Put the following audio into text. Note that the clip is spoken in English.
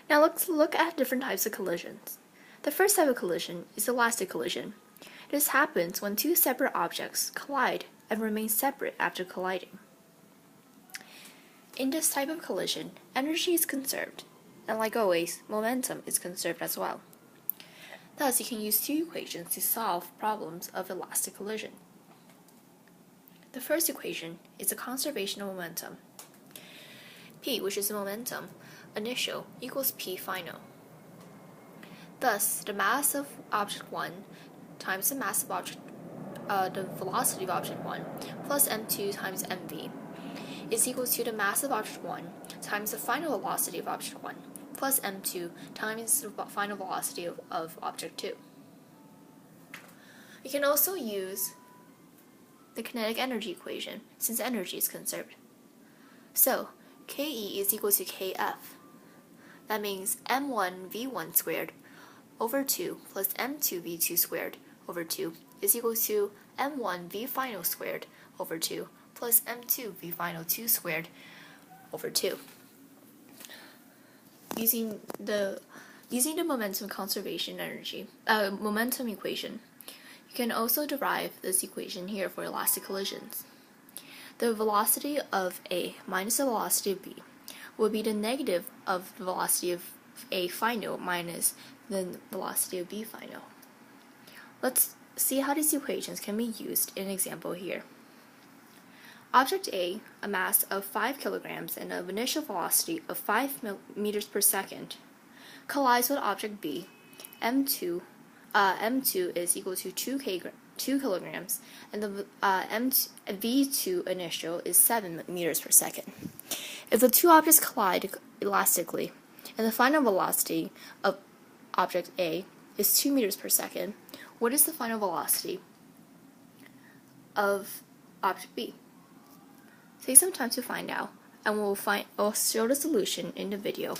Now let's look at different types of collisions. The first type of collision is elastic collision. This happens when two separate objects collide and remain separate after colliding. In this type of collision, energy is conserved, and like always, momentum is conserved as well. Thus, you can use two equations to solve problems of elastic collision. The first equation is the conservation of momentum. P, which is the momentum initial, equals P final. Thus, the mass of object 1 times the mass of the velocity of object 1 plus m2 times mv is equal to the mass of object 1 times the final velocity of object 1 plus m2 times the final velocity of object 2. We can also use the kinetic energy equation since energy is conserved. So, Ke is equal to Kf. That means m1 v1 squared over 2 plus m2 v2 squared over 2 is equal to m1 v final squared over 2 plus m2 v final 2 squared over 2. Using the momentum conservation momentum equation, you can also derive this equation here for elastic collisions. The velocity of A minus the velocity of B will be the negative of the velocity of A final minus the velocity of B final. Let's see how these equations can be used in an example here. Object A, a mass of 5 kilograms and an initial velocity of 5 meters per second, collides with object B, m2 is equal to 2 kilograms, and the v2 initial is 7 meters per second. If the two objects collide elastically, and the final velocity of object A is 2 meters per second, what is the final velocity of object B? Take some time to find out, and we'll show the solution in the video.